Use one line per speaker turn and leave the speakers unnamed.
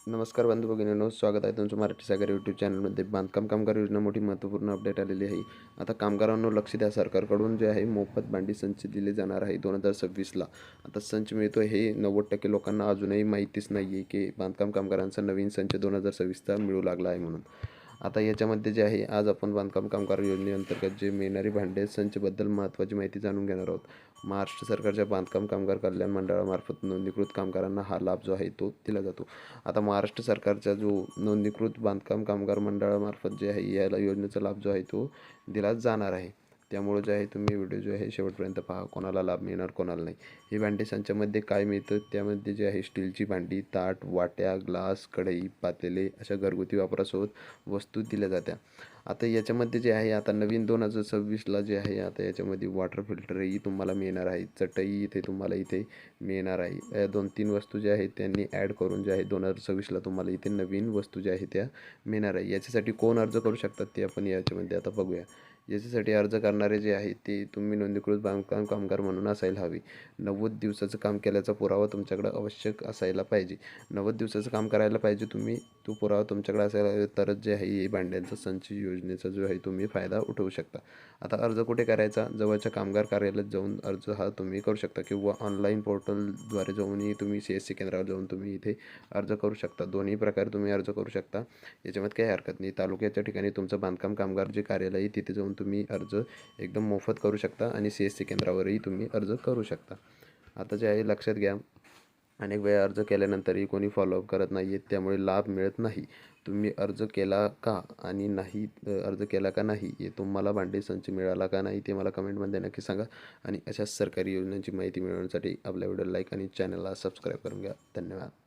नमस्कार बंधू भगिनींनो, स्वागत आहे तुमचं मराठी सागर यूट्यूब चॅनलमध्ये. बांधकाम कामगार योजना मोठी महत्त्वपूर्ण अपडेट आलेली आहे. आता कामगारांनो लक्ष द्या, सरकारकडून जे आहे मोफत भांडी संच दिले जाणार आहे 2026ला. आता संच मिळतो हे 90% लोकांना अजूनही माहितीच नाही आहे की बांधकाम कामगारांचा नवीन संच 2026चा मिळू लागला आहे म्हणून. आता याच्यामध्ये जे आहे आज आपण बांधकाम कामगार योजनेअंतर्गत जे मिळणारी भांडे संचबद्दल महत्त्वाची माहिती जाणून घेणार आहोत. महाराष्ट्र सरकारच्या बांधकाम कामगार कल्याण मंडळामार्फत नोंदणीकृत कामगारांना हा लाभ जो आहे तो दिला जातो. आता महाराष्ट्र सरकारचा जो नोंदणीकृत बांधकाम कामगार मंडळामार्फत जे आहे याला योजनेचा लाभ जो आहे तो दिला जाणार आहे. त्यामुळे जे आहे तुम्ही व्हिडिओ जो आहे शेवटपर्यंत पहा, कोणाला लाभ मिळणार कोणाला नाही. ही भांडी संचामध्ये काय मिळतं त्यामध्ये जे आहे स्टीलची भांडी, ताट, वाट्या, ग्लास, कढई, पातेले अशा घरगुती वापरासोबत वस्तू दिल्या जात्या. आता याच्यामध्ये जे आहे आता नवीन 2026ला जे आहे आता याच्यामध्ये वॉटर फिल्टरही तुम्हाला मिळणार आहे. चटई इथे तुम्हाला इथे मिळणार आहे. या 2-3 वस्तू ज्या आहेत त्यांनी ॲड करून जे आहे 2026ला तुम्हाला इथे नवीन वस्तू ज्या आहेत त्या मिळणार आहे. याच्यासाठी कोण अर्ज करू शकतात ते आपण याच्यामध्ये आता बघूया. याच्यासाठी अर्ज करणारे जे आहेत ते तुम्ही नोंदणीकृत बांधकाम कामगार म्हणून असायला हवे. 90 दिवसाचं काम केल्याचा पुरावा तुमच्याकडे आवश्यक असायला पाहिजे. 90 दिवसाचं काम करायला पाहिजे तुम्ही, तो पुरावा तुमच्याकडे असायला तरच जे आहे हे भांड्यांचा संच योजनेचा जो आहे तुम्ही फायदा उठवू शकता. आता अर्ज कुठे करायचा? जवळच्या कामगार कार्यालयात जाऊन अर्ज हा तुम्ही करू शकता किंवा ऑनलाईन पोर्टलद्वारे जाऊनही तुम्ही CSC केंद्रावर जाऊन तुम्ही इथे अर्ज करू शकता. दोन्ही प्रकारे तुम्ही अर्ज करू शकता. याच्यामध्ये काही हरकत नाही. तालुक्याच्या ठिकाणी तुमचं बांधकाम कामगार जे कार्यालय आहे तिथे जाऊन तुम्ही अर्ज एकदम मोफत करू शकता आणि CSC केंद्रावरही तुम्ही अर्ज करू शकता. आता जे आहे लक्षात घ्या, अनेक वेळा अर्ज केल्यानंतरही कोणी फॉलोअप करत नाही आहे, त्यामुळे लाभ मिळत नाही. तुम्ही अर्ज केला का आणि नाही अर्ज केला का नाही हे तुम्हाला भांडे संच मिळाला का नाही ते मला कमेंटमध्ये नक्की सांगा. आणि अशाच सरकारी योजनांची माहिती मिळवण्यासाठी आपल्या व्हिडिओला लाईक आणि चॅनलला सबस्क्राईब करून घ्या. धन्यवाद.